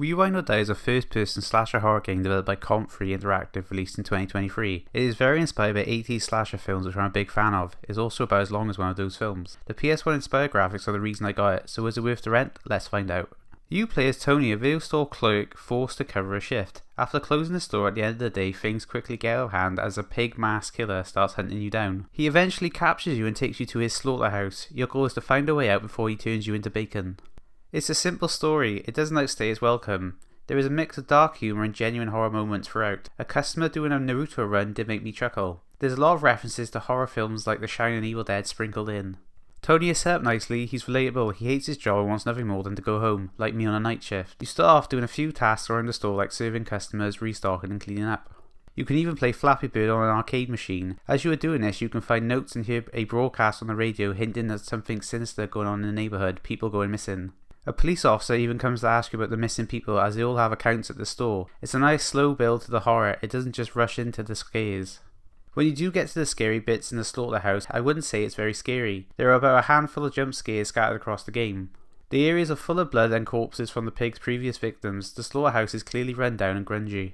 Rewind or Die is a first-person slasher horror game developed by Comp3 Interactive, released in 2023. It is very inspired by 80s slasher films, which I'm a big fan of. It is also about as long as one of those films. The PS1 inspired graphics are the reason I got it, so is it worth the rent? Let's find out. You play as Tony, a video store clerk forced to cover a shift. After closing the store at the end of the day, things quickly get out of hand as a pig mask killer starts hunting you down. He eventually captures you and takes you to his slaughterhouse. Your goal is to find a way out before he turns you into bacon. It's a simple story, it doesn't outstay its welcome. There is a mix of dark humour and genuine horror moments throughout. A customer doing a Naruto run did make me chuckle. There's a lot of references to horror films like The Shining and Evil Dead sprinkled in. Tony is set up nicely, he's relatable, he hates his job and wants nothing more than to go home, like me on a night shift. You start off doing a few tasks around the store like serving customers, restocking and cleaning up. You can even play Flappy Bird on an arcade machine. As you are doing this, you can find notes and hear a broadcast on the radio hinting at something sinister going on in the neighbourhood, people going missing. A police officer even comes to ask you about the missing people as they all have accounts at the store. It's a nice slow build to the horror, it doesn't just rush into the scares. When you do get to the scary bits in the slaughterhouse, I wouldn't say it's very scary. There are about a handful of jump scares scattered across the game. The areas are full of blood and corpses from the pig's previous victims. The slaughterhouse is clearly run down and grungy.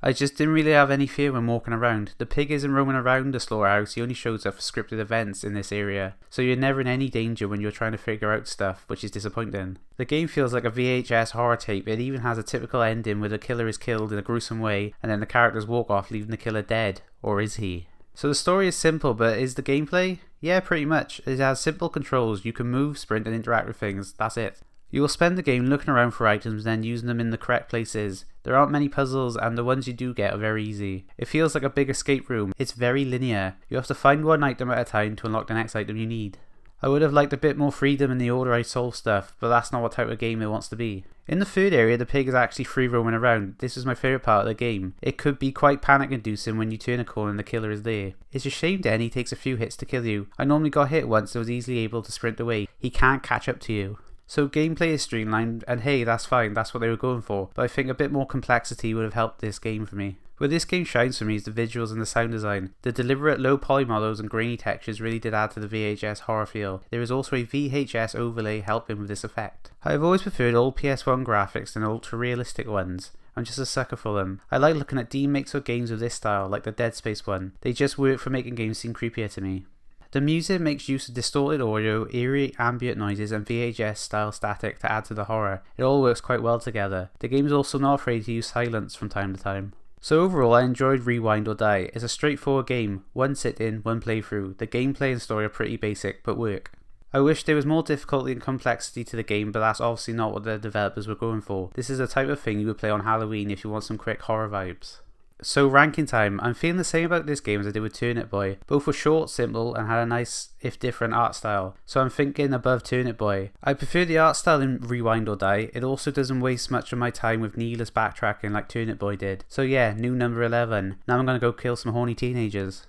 I just didn't really have any fear when walking around. The pig isn't roaming around the slaughterhouse, he only shows up for scripted events in this area, so you're never in any danger when you're trying to figure out stuff, which is disappointing. The game feels like a VHS horror tape. It even has a typical ending where the killer is killed in a gruesome way, and then the characters walk off leaving the killer dead. Or is he? So the story is simple, but is the gameplay? Yeah, pretty much. It has simple controls, you can move, sprint and interact with things, that's it. You will spend the game looking around for items and then using them in the correct places. There aren't many puzzles and the ones you do get are very easy. It feels like a big escape room. It's very linear. You have to find one item at a time to unlock the next item you need. I would have liked a bit more freedom in the order I solve stuff, but that's not what type of game it wants to be. In the third area, the pig is actually free roaming around. This is my favourite part of the game. It could be quite panic inducing when you turn a corner and the killer is there. It's a shame then he takes a few hits to kill you. I normally got hit once and was easily able to sprint away. He can't catch up to you. So gameplay is streamlined, and hey, that's fine, that's what they were going for, but I think a bit more complexity would have helped this game for me. Where this game shines for me is the visuals and the sound design. The deliberate low poly models and grainy textures really did add to the VHS horror feel. There is also a VHS overlay helping with this effect. I have always preferred old PS1 graphics than ultra realistic ones. I'm just a sucker for them. I like looking at remakes of games of this style, like the Dead Space one. They just work for making games seem creepier to me. The music makes use of distorted audio, eerie ambient noises and VHS style static to add to the horror. It all works quite well together. The game is also not afraid to use silence from time to time. So overall, I enjoyed Rewind or Die. It's a straightforward game, one sit-in, one playthrough. The gameplay and story are pretty basic, but work. I wish there was more difficulty and complexity to the game, but that's obviously not what the developers were going for. This is the type of thing you would play on Halloween if you want some quick horror vibes. So ranking time, I'm feeling the same about this game as I did with Turnip Boy. Both were short, simple and had a nice, if different, art style, so I'm thinking above Turnip Boy. I prefer the art style in Rewind or Die. It also doesn't waste much of my time with needless backtracking like Turnip Boy did. So yeah, new number 11. Now I'm gonna go kill some horny teenagers.